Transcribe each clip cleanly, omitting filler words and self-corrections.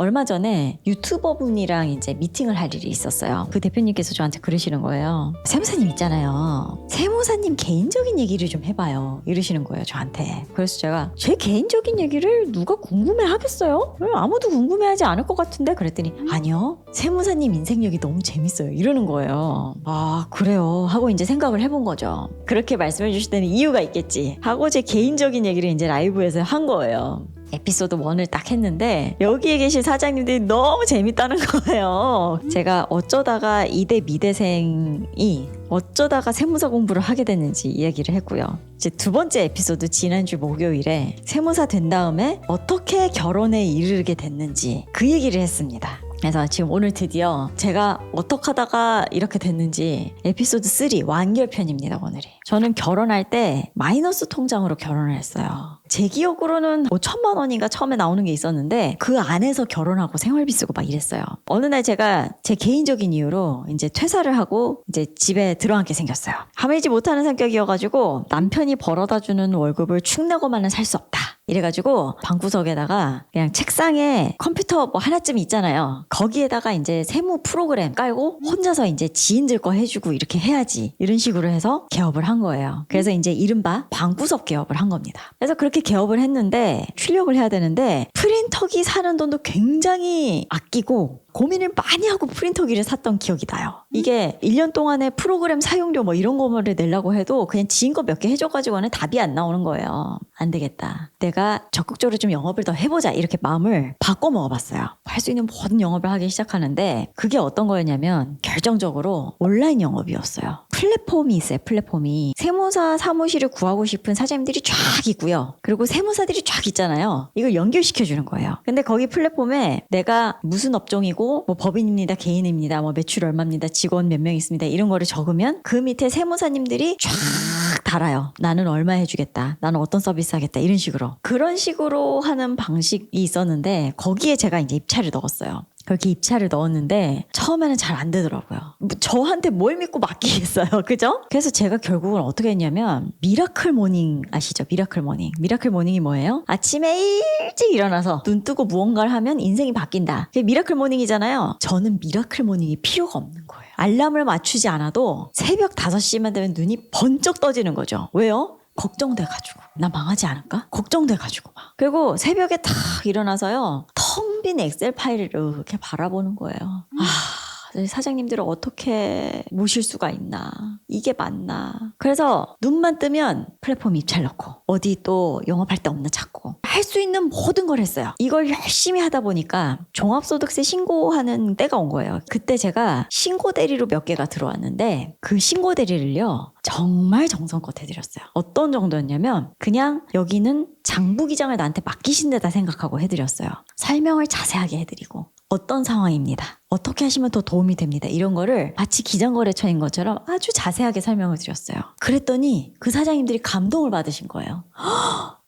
얼마 전에 유튜버 분이랑 이제 미팅을 할 일이 있었어요. 그 대표님께서 저한테 그러시는 거예요. 세무사님 있잖아요. 세무사님 개인적인 얘기를 좀 해봐요. 이러시는 거예요, 저한테. 그래서 제가 제 개인적인 얘기를 누가 궁금해 하겠어요? 아무도 궁금해하지 않을 것 같은데? 그랬더니 아니요. 세무사님 인생 얘기 너무 재밌어요. 이러는 거예요. 아, 그래요. 하고 이제 생각을 해본 거죠. 그렇게 말씀해 주실 때는 이유가 있겠지. 하고 제 개인적인 얘기를 이제 라이브에서 한 거예요. 에피소드 1을 딱 했는데 여기에 계신 사장님들이 너무 재밌다는 거예요. 제가 어쩌다가 이대 미대생이 어쩌다가 세무사 공부를 하게 됐는지 이야기를 했고요. 이제 두 번째 에피소드 지난주 목요일에 세무사 된 다음에 어떻게 결혼에 이르게 됐는지 그 얘기를 했습니다. 그래서 지금 오늘 드디어 제가 어떻게 하다가 이렇게 됐는지 에피소드 3 완결편입니다. 오늘이. 저는 결혼할 때 마이너스 통장으로 결혼을 했어요. 제 기억으로는 5천만 원인가 처음에 나오는 게 있었는데 그 안에서 결혼하고 생활비 쓰고 막 이랬어요. 어느 날 제가 제 개인적인 이유로 이제 퇴사를 하고 이제 집에 들어앉게 생겼어요. 하물지 못하는 성격이어가지고 남편이 벌어다주는 월급을 축내고만은 살 수 없다. 이래가지고 방구석에다가 그냥 책상에 컴퓨터 뭐 하나쯤 있잖아요. 거기에다가 이제 세무 프로그램 깔고 혼자서 이제 지인들 거 해주고 이렇게 해야지. 이런 식으로 해서 개업을 한 거예요. 그래서 이제 이른바 방구석 개업을 한 겁니다. 그래서 그렇게 개업을 했는데 출력을 해야 되는데 프린터기 사는 돈도 굉장히 아끼고 고민을 많이 하고 프린터기를 샀던 기억이 나요. 이게 1년 동안에 프로그램 사용료 뭐 이런 거를 내려고 해도 그냥 지인 거 몇 개 해줘가지고는 답이 안 나오는 거예요. 안 되겠다. 내가 적극적으로 좀 영업을 더 해보자 이렇게 마음을 바꿔 먹어봤어요. 할 수 있는 모든 영업을 하기 시작하는데 그게 어떤 거였냐면 결정적으로 온라인 영업이었어요. 플랫폼이 있어요. 플랫폼이. 세무사 사무실을 구하고 싶은 사장님들이 쫙 있고요. 그리고 세무사들이 쫙 있잖아요. 이걸 연결시켜주는 거예요. 근데 거기 플랫폼에 내가 무슨 업종이고 뭐 법인입니다. 개인입니다. 뭐 매출 얼마입니다. 직원 몇 명 있습니다. 이런 거를 적으면 그 밑에 세무사님들이 쫙 달아요. 나는 얼마 해주겠다. 나는 어떤 서비스 하겠다. 이런 식으로. 그런 식으로 하는 방식이 있었는데 거기에 제가 이제 입찰을 넣었어요. 그렇게 입찰을 넣었는데 처음에는 잘 안 되더라고요. 저한테 뭘 믿고 맡기겠어요. 그죠? 그래서 제가 결국은 어떻게 했냐면 미라클 모닝 아시죠? 미라클 모닝. 미라클 모닝이 뭐예요? 아침에 일찍 일어나서 눈 뜨고 무언가를 하면 인생이 바뀐다. 그게 미라클 모닝이잖아요. 저는 미라클 모닝이 필요가 없는 거예요. 알람을 맞추지 않아도 새벽 5시만 되면 눈이 번쩍 떠지는 거죠. 왜요? 걱정돼가지고 나 망하지 않을까? 걱정돼가지고 막. 그리고 새벽에 탁 일어나서요 텅 빈 엑셀 파일을 이렇게 바라보는 거예요. 사장님들을 어떻게 모실 수가 있나, 이게 맞나. 그래서 눈만 뜨면 플랫폼 입찰 넣고 어디 또 영업할 데 없나 찾고 할 수 있는 모든 걸 했어요. 이걸 열심히 하다 보니까 종합소득세 신고하는 때가 온 거예요. 그때 제가 신고 대리로 몇 개가 들어왔는데 그 신고 대리를요 정말 정성껏 해드렸어요. 어떤 정도였냐면 그냥 여기는 장부기장을 나한테 맡기신 데다 생각하고 해드렸어요. 설명을 자세하게 해드리고 어떤 상황입니다. 어떻게 하시면 더 도움이 됩니다. 이런 거를 마치 기장거래처인 것처럼 아주 자세하게 설명을 드렸어요. 그랬더니 그 사장님들이 감동을 받으신 거예요.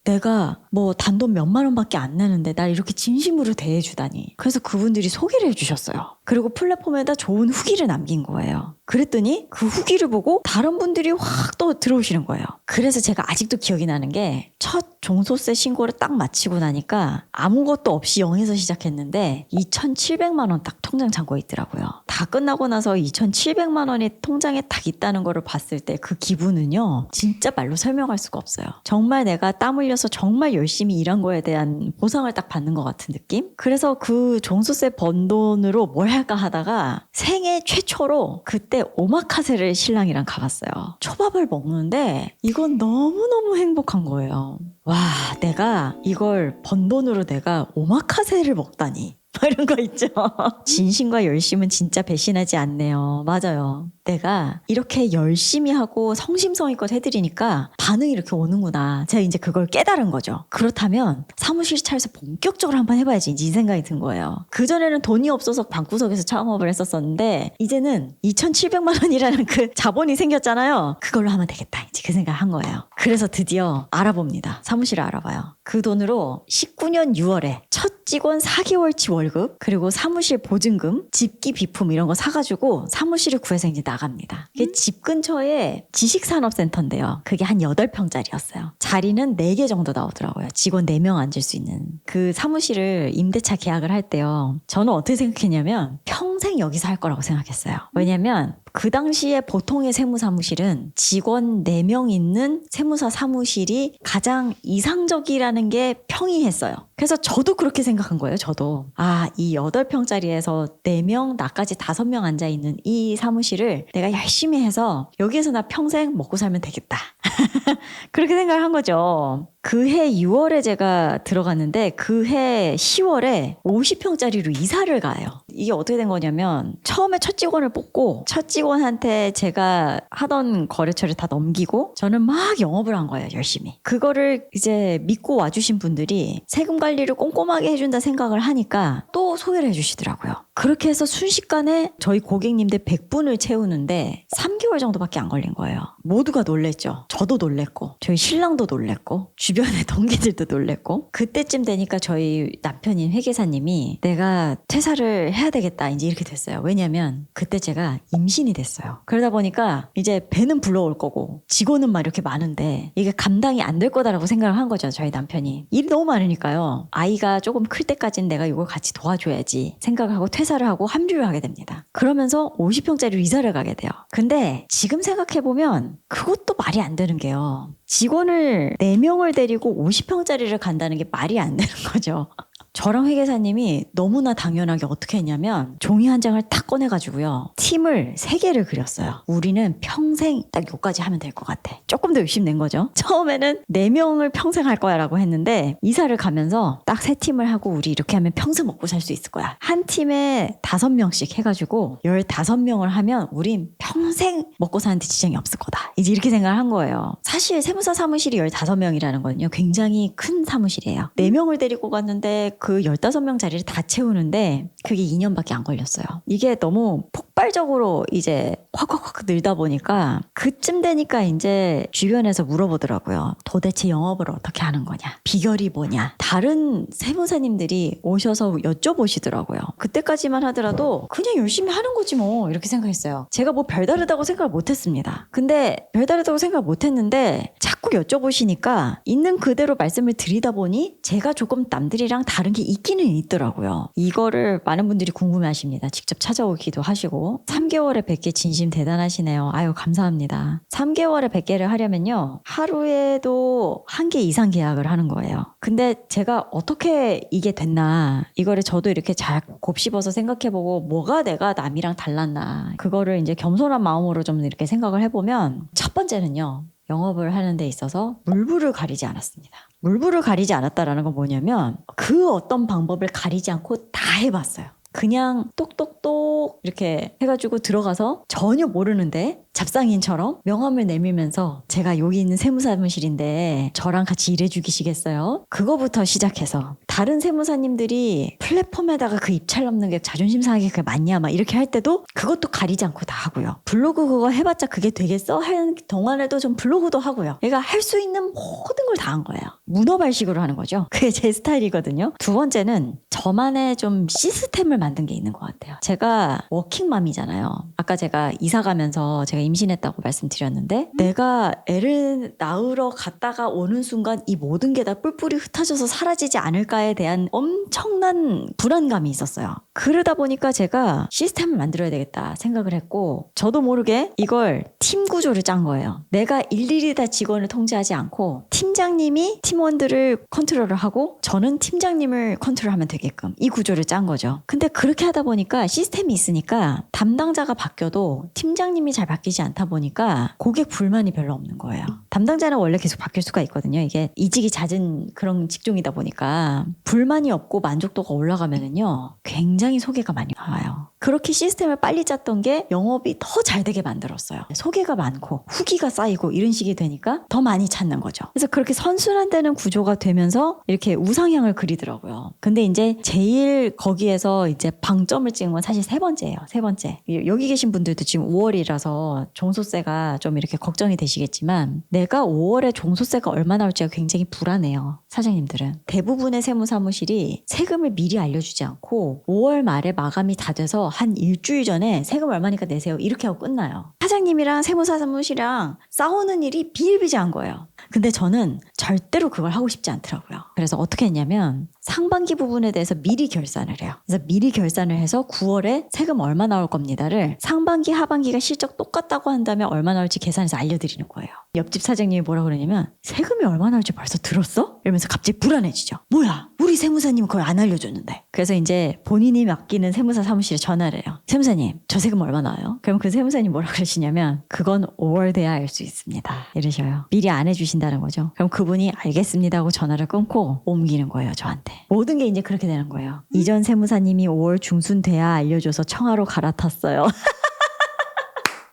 내가 뭐 단돈 몇만 원밖에 안 내는데 날 이렇게 진심으로 대해주다니. 그래서 그분들이 소개를 해주셨어요. 그리고 플랫폼에다 좋은 후기를 남긴 거예요. 그랬더니 그 후기를 보고 다른 분들이 확 또 들어오시는 거예요. 그래서 제가 아직도 기억이 나는 게 첫 종소세 신고를 딱 마치고 나니까 아무것도 없이 0에서 시작했는데 2,700만 원 딱 통장 잔고에 있더라고요. 다 끝나고 나서 2,700만 원이 통장에 딱 있다는 거를 봤을 때 그 기분은요 진짜 말로 설명할 수가 없어요. 정말 내가 땀 흘려서 정말 열심히 일한 거에 대한 보상을 딱 받는 것 같은 느낌? 그래서 그 종소세 번 돈으로 뭘 할까 하다가 생애 최초로 그때 오마카세를 신랑이랑 가봤어요. 초밥을 먹는데 이건 너무너무 행복한 거예요. 와, 내가 이걸 번 돈으로 내가 오마카세를 먹다니. 이런 거 있죠. 진심과 열심은 진짜 배신하지 않네요. 맞아요. 내가 이렇게 열심히 하고 성심성의껏 해드리니까 반응이 이렇게 오는구나. 제가 이제 그걸 깨달은 거죠. 그렇다면 사무실 차려서 본격적으로 한번 해봐야지 이제 이 생각이 든 거예요. 그전에는 돈이 없어서 방구석에서 창업을 했었었는데 이제는 2,700만 원이라는 그 자본이 생겼잖아요. 그걸로 하면 되겠다. 이제 그 생각을 한 거예요. 그래서 드디어 알아봅니다. 사무실을 알아봐요. 그 돈으로 19년 6월에 첫 직원 4개월치 월급, 그리고 사무실 보증금, 집기 비품 이런 거 사가지고 사무실을 구해서 이제 나갑니다. 이게 집 근처에 지식산업센터인데요. 그게 한 8평짜리였어요. 자리는 4개 정도 나오더라고요. 직원 4명 앉을 수 있는. 그 사무실을 임대차 계약을 할 때요. 저는 어떻게 생각했냐면 평생 여기서 할 거라고 생각했어요. 왜냐면 그 당시에 보통의 세무사무실은 직원 4명 있는 세무사 사무실이 가장 이상적이라는 게 평이했어요. 그래서 저도 그렇게 생각한 거예요. 저도. 이 8평짜리에서 4명, 나까지 5명 앉아있는 이 사무실을 내가 열심히 해서 여기에서 나 평생 먹고 살면 되겠다. 그렇게 생각을 한 거죠. 그해 6월에 제가 들어갔는데 그해 10월에 50평짜리로 이사를 가요. 이게 어떻게 된 거냐면 처음에 첫 직원을 뽑고 첫 직원한테 제가 하던 거래처를 다 넘기고 저는 막 영업을 한 거예요. 열심히. 그거를 이제 믿고 와주신 분들이 세금 관리를 꼼꼼하게 해준다 생각을 하니까 또 소개를 해주시더라고요. 그렇게 해서 순식간에 저희 고객님들 100분을 채우는데 3개월 정도밖에 안 걸린 거예요. 모두가 놀랬죠. 저도 놀랬고 저희 신랑도 놀랬고 주변의 동기들도 놀랬고 그때쯤 되니까 저희 남편인 회계사님이 내가 퇴사를 해야 되겠다 이제 이렇게 됐어요. 왜냐면 그때 제가 임신이 됐어요. 그러다 보니까 이제 배는 불러올 거고 직원은 막 이렇게 많은데 이게 감당이 안 될 거다라고 생각을 한 거죠. 저희 남편이. 일이 너무 많으니까요. 아이가 조금 클 때까지는 내가 이걸 같이 도와줘야지 생각을 하고 퇴사를 하고 합류를 하게 됩니다. 그러면서 50평짜리로 이사를 가게 돼요. 근데 지금 생각해보면 그것도 말이 안 되는 게요. 직원을 4명을 데리고 50평짜리를 간다는 게 말이 안 되는 거죠. 저랑 회계사님이 너무나 당연하게 어떻게 했냐면 종이 한 장을 딱 꺼내가지고요. 팀을 3개를 그렸어요. 우리는 평생 딱 요까지 하면 될 것 같아. 조금 더 욕심낸 거죠. 처음에는 4명을 평생 할 거야 라고 했는데 이사를 가면서 딱 3팀을 하고 우리 이렇게 하면 평생 먹고 살 수 있을 거야. 한 팀에 5명씩 해가지고 15명을 하면 우린 평생 먹고 사는데 지장이 없을 거다. 이제 이렇게 생각을 한 거예요. 사실 세무사 사무실이 15명이라는 거는요. 굉장히 큰 사무실이에요. 4명을 데리고 갔는데 그 15명 자리를 다 채우는데 그게 2년밖에 안 걸렸어요. 이게 너무 폭발적으로 이제 확 늘다 보니까 그쯤 되니까 이제 주변에서 물어보더라고요. 도대체 영업을 어떻게 하는 거냐? 비결이 뭐냐? 다른 세무사님들이 오셔서 여쭤보시더라고요. 그때까지만 하더라도 그냥 열심히 하는 거지 뭐 이렇게 생각했어요. 제가 뭐 별다르다고 생각을 못했습니다. 근데 별다르다고 생각을 못했는데 자꾸 여쭤보시니까 있는 그대로 말씀을 드리다 보니 제가 조금 남들이랑 다른 게 있기는 있더라고요. 이거를 많은 분들이 궁금해하십니다. 직접 찾아오기도 하시고 3개월에 100개 진심 대단하시네요. 아유 감사합니다. 3개월에 100개를 하려면요. 하루에도 1개 이상 계약을 하는 거예요. 근데 제가 어떻게 이게 됐나 이거를 저도 이렇게 잘 곱씹어서 생각해보고 뭐가 내가 남이랑 달랐나 그거를 이제 겸손한 마음으로 좀 이렇게 생각을 해보면 첫 번째는요. 영업을 하는 데 있어서 물불을 가리지 않았습니다. 물불을 가리지 않았다라는 건 뭐냐면 그 어떤 방법을 가리지 않고 다 해봤어요. 그냥 똑똑똑 이렇게 해가지고 들어가서 전혀 모르는데 잡상인처럼 명함을 내밀면서 제가 여기 있는 세무사무실인데 저랑 같이 일해주시겠어요? 그거부터 시작해서 다른 세무사님들이 플랫폼에다가 그 입찰 넘는 게 자존심 상하게 그게 맞냐 막 이렇게 할 때도 그것도 가리지 않고 다 하고요. 블로그 그거 해봤자 그게 되겠어? 하는 동안에도 좀 블로그도 하고요. 얘가 할 수 있는 모든 걸 다 한 거예요. 문어발식으로 하는 거죠. 그게 제 스타일이거든요. 두 번째는 저만의 좀 시스템을 만든 게 있는 것 같아요. 제가 워킹맘이잖아요. 아까 제가 이사 가면서 제가 임신했다고 말씀드렸는데 내가 애를 낳으러 갔다가 오는 순간 이 모든 게 다 뿔뿔이 흩어져서 사라지지 않을까에 대한 엄청난 불안감이 있었어요. 그러다 보니까 제가 시스템을 만들어야 되겠다 생각을 했고 저도 모르게 이걸 팀 구조를 짠 거예요. 내가 일일이 다 직원을 통제하지 않고 팀장님이 팀원들을 컨트롤을 하고 저는 팀장님을 컨트롤하면 되게끔 이 구조를 짠 거죠. 근데 그렇게 하다 보니까 시스템이 있으니까 담당자가 바뀌어도 팀장님이 잘 바뀌지 않다 보니까 고객 불만이 별로 없는 거예요. 담당자는 원래 계속 바뀔 수가 있거든요. 이게 이직이 잦은 그런 직종이다 보니까 불만이 없고 만족도가 올라가면은요 굉장히 소개가 많이 나와요. 그렇게 시스템을 빨리 짰던 게 영업이 더 잘 되게 만들었어요. 소개가 많고 후기가 쌓이고 이런 식이 되니까 더 많이 찾는 거죠. 그래서 그렇게 선순환되는 구조가 되면서 이렇게 우상향을 그리더라고요. 근데 이제 제일 거기에서 이제 방점을 찍은 건 사실 3번째예요. 번째예요. 세 번째. 여기 계신 분들도 지금 5월이라서 종소세가 좀 이렇게 걱정이 되시겠지만 내가 5월에 종소세가 얼마 나올지가 굉장히 불안해요. 사장님들은. 대부분의 세무사무실이 세금을 미리 알려주지 않고 5월 말에 마감이 다 돼서 한 일주일 전에 세금 얼마니까 내세요. 이렇게 하고 끝나요. 사장님이랑 세무사무실이랑 싸우는 일이 비일비재한 거예요. 근데 저는 절대로 그걸 하고 싶지 않더라고요. 그래서 어떻게 했냐면 상반기 부분에 대해서 미리 결산을 해요. 그래서 미리 결산을 해서 9월에 세금 얼마 나올 겁니다를 상반기 하반기가 실적 똑같다고 한다면 얼마 나올지 계산해서 알려드리는 거예요. 옆집 사장님이 뭐라 그러냐면 세금이 얼마 나올지 벌써 들었어? 이러면서 갑자기 불안해지죠. 뭐야? 우리 세무사님은 그걸 안 알려줬는데. 그래서 이제 본인이 맡기는 세무사 사무실에 전화를 해요. 세무사님 저 세금 얼마 나와요? 그럼 그 세무사님 뭐라 그러시냐면 그건 5월 돼야 알 수 있습니다. 이러셔요. 미리 안 해주신다는 거죠. 그럼 그분이 알겠습니다 하고 전화를 끊고 옮기는 거예요. 저한테. 모든 게 이제 그렇게 되는 거예요. 이전 세무사님이 5월 중순 돼야 알려줘서 청하로 갈아탔어요.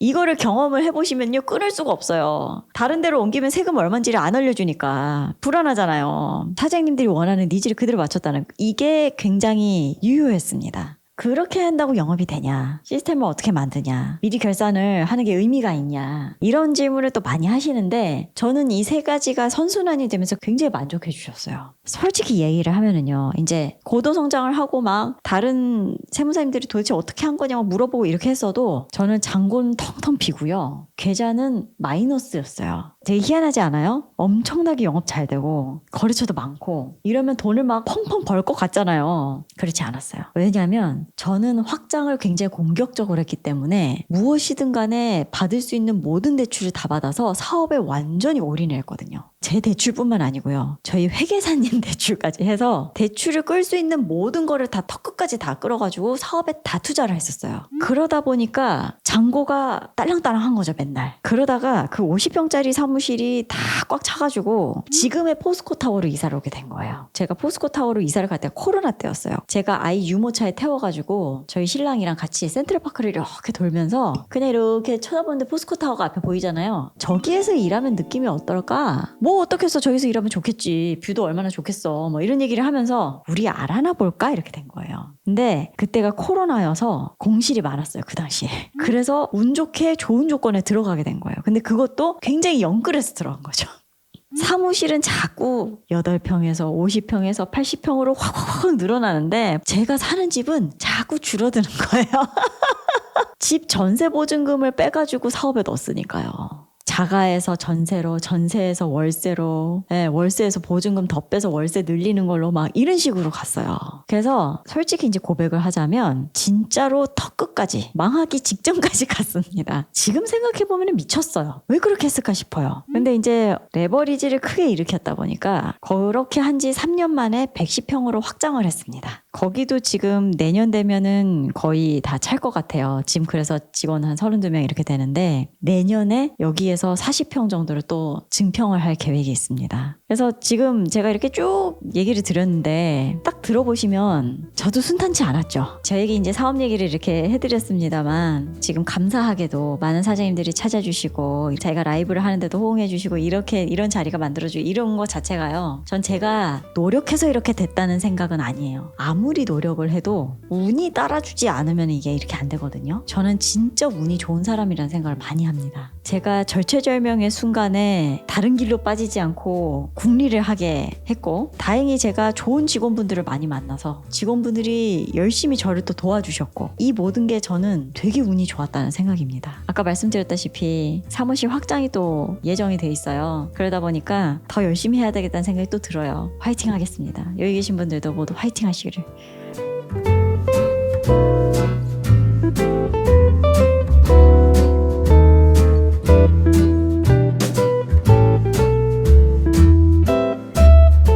이거를 경험을 해보시면요 끊을 수가 없어요. 다른 데로 옮기면 세금 얼마인지를 안 알려주니까 불안하잖아요. 사장님들이 원하는 니즈를 그대로 맞췄다는 이게 굉장히 유효했습니다. 그렇게 한다고 영업이 되냐? 시스템을 어떻게 만드냐? 미리 결산을 하는 게 의미가 있냐? 이런 질문을 또 많이 하시는데 저는 이 세 가지가 선순환이 되면서 굉장히 만족해 주셨어요. 솔직히 얘기를 하면은요. 이제 고도 성장을 하고 막 다른 세무사님들이 도대체 어떻게 한 거냐고 물어보고 이렇게 했어도 저는 잔고는 텅텅 비고요. 계좌는 마이너스였어요. 되게 희한하지 않아요? 엄청나게 영업 잘 되고 거래처도 많고 이러면 돈을 막 펑펑 벌 것 같잖아요. 그렇지 않았어요. 왜냐하면 저는 확장을 굉장히 공격적으로 했기 때문에 무엇이든 간에 받을 수 있는 모든 대출을 다 받아서 사업에 완전히 올인했거든요. 제 대출뿐만 아니고요. 저희 회계사님 대출까지 해서 대출을 끌 수 있는 모든 거를 다 턱끝까지 다 끌어가지고 사업에 다 투자를 했었어요. 그러다 보니까 잔고가 딸랑딸랑한 거죠, 맨날. 그러다가 그 50평짜리 사무실이 다 꽉 차가지고 지금의 포스코타워로 이사를 오게 된 거예요. 제가 포스코타워로 이사를 갈 때가 코로나 때였어요. 제가 아이 유모차에 태워가지고 저희 신랑이랑 같이 센트럴파크를 이렇게 돌면서 그냥 이렇게 쳐다보는데 포스코타워가 앞에 보이잖아요. 저기에서 일하면 느낌이 어떨까? 뭐 어떻게 해서 저기서 일하면 좋겠지. 뷰도 얼마나 좋겠어. 뭐 이런 얘기를 하면서 우리 알아나 볼까? 이렇게 된 거예요. 근데 그때가 코로나여서 공실이 많았어요. 그 당시에. 그래서 운 좋게 좋은 조건에 들어가게 된 거예요. 근데 그것도 굉장히 영끌에서 들어간 거죠. 사무실은 자꾸 8평에서 50평에서 80평으로 확 늘어나는데 제가 사는 집은 자꾸 줄어드는 거예요. 집 전세 보증금을 빼가지고 사업에 넣었으니까요. 자가에서 전세로, 전세에서 월세로, 월세에서 보증금 더 빼서 월세 늘리는 걸로 막 이런 식으로 갔어요. 그래서 솔직히 이제 고백을 하자면 진짜로 턱끝까지 망하기 직전까지 갔습니다. 지금 생각해보면 미쳤어요. 왜 그렇게 했을까 싶어요. 근데 이제 레버리지를 크게 일으켰다 보니까 그렇게 한 지 3년 만에 110평으로 확장을 했습니다. 거기도 지금 내년 되면은 거의 다 찰 것 같아요. 지금 그래서 직원 한 32명 이렇게 되는데 내년에 여기에서 40평 정도를 또 증평을 할 계획이 있습니다. 그래서 지금 제가 이렇게 쭉 얘기를 드렸는데 딱 들어보시면 저도 순탄치 않았죠. 저에게 이제 사업 얘기를 이렇게 해드렸습니다만 지금 감사하게도 많은 사장님들이 찾아주시고 자기가 라이브를 하는데도 호응해주시고 이런 자리가 만들어지고 이런 거 자체가요. 전 제가 노력해서 이렇게 됐다는 생각은 아니에요. 아무리 노력을 해도 운이 따라주지 않으면 이게 이렇게 안 되거든요. 저는 진짜 운이 좋은 사람이라는 생각을 많이 합니다. 제가 절체절명의 순간에 다른 길로 빠지지 않고 국리를 하게 했고 다행히 제가 좋은 직원분들을 많이 만나서 직원분들이 열심히 저를 또 도와주셨고 이 모든 게 저는 되게 운이 좋았다는 생각입니다. 아까 말씀드렸다시피 사무실 확장이 또 예정이 돼 있어요. 그러다 보니까 더 열심히 해야 되겠다는 생각이 또 들어요. 화이팅 하겠습니다. 여기 계신 분들도 모두 화이팅 하시기를.